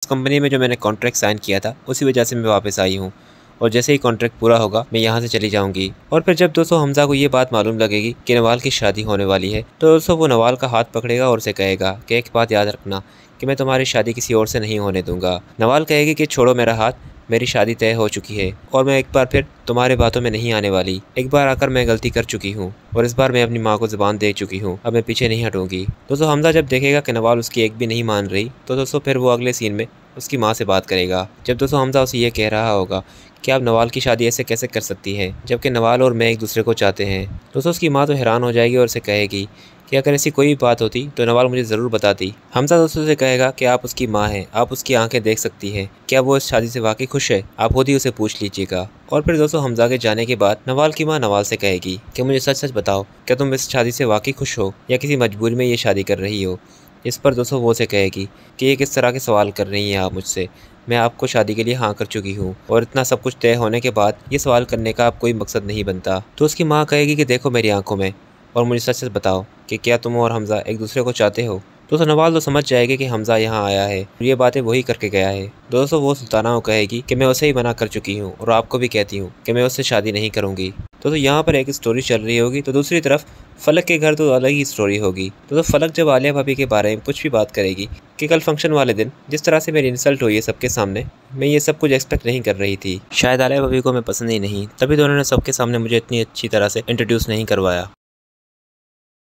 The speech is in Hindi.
कंपनी में जो मैंने कॉन्ट्रैक्ट साइन किया था उसी वजह से मैं वापस आई हूँ और जैसे ही कॉन्ट्रैक्ट पूरा होगा मैं यहाँ से चली जाऊँगी। और फिर जब दोस्तों हमज़ा को ये बात मालूम लगेगी कि नवाल की शादी होने वाली है तो दोस्तों वो नवाल का हाथ पकड़ेगा और उसे कहेगा कि एक बात याद रखना कि मैं तुम्हारी शादी किसी और से नहीं होने दूंगा। नवाल कहेगी कि छोड़ो मेरा हाथ, मेरी शादी तय हो चुकी है और मैं एक बार फिर तुम्हारे बातों में नहीं आने वाली। एक बार आकर मैं गलती कर चुकी हूँ और इस बार मैं अपनी माँ को ज़ुबान दे चुकी हूँ, अब मैं पीछे नहीं हटूंगी। दोस्तों हमज़ा जब देखेगा कि नवाल उसकी एक भी नहीं मान रही तो दोस्तों फिर वो अगले सीन में उसकी माँ से बात करेगा। जब दोस्तों हमज़ा उसे ये कह रहा होगा कि आप नवाल की शादी ऐसे कैसे कर सकती है जबकि नवाल और मैं एक दूसरे को चाहते हैं। दोस्तों उसकी माँ तो हैरान हो जाएगी और उसे कहेगी कि अगर ऐसी कोई बात होती तो नवाल मुझे ज़रूर बताती। हमज़ा दोस्तों से कहेगा कि आप उसकी माँ हैं, आप उसकी आंखें देख सकती हैं, क्या वो इस शादी से वाकई खुश है, आप खुद ही उसे पूछ लीजिएगा। और फिर दोस्तों हमज़ा के जाने के बाद नवाल की माँ नवाल से कहेगी कि मुझे सच सच बताओ, क्या तुम इस शादी से वाकई खुश हो या किसी मजबूरी में ये शादी कर रही हो। इस पर दोस्तों वो उसे कहेगी कि ये किस तरह के सवाल कर रही हैं आप मुझसे, मैं आपको शादी के लिए हाँ कर चुकी हूँ और इतना सब कुछ तय होने के बाद ये सवाल करने का आप कोई मकसद नहीं बनता। तो उसकी माँ कहेगी कि देखो मेरी आंखों में और मुझे सच सच बताओ कि क्या तुम और हमज़ा एक दूसरे को चाहते हो। दोस्तों नवाल तो समझ जाएगी कि हमज़ा यहाँ आया है और ये बातें वही करके गया है। दोस्तों वो सुल्ताना को कहेगी कि मैं उसे ही मना कर चुकी हूँ और आपको भी कहती हूँ कि मैं उससे शादी नहीं करूँगी। दोस्तों यहाँ पर एक स्टोरी चल रही होगी तो दूसरी तरफ फलक के घर तो अलग ही स्टोरी होगी। दोस्तों फलक जब आलिया भाभी के बारे में कुछ भी बात करेगी कि कल फंक्शन वाले दिन जिस तरह से मेरी इंसल्ट हुई है सबके सामने, मैं ये सब कुछ एक्सपेक्ट नहीं कर रही थी। शायद आलिया भाभी को मैं पसंद ही नहीं, तभी तो उन्होंने सबके सामने मुझे इतनी अच्छी तरह से इंट्रोड्यूस नहीं करवाया।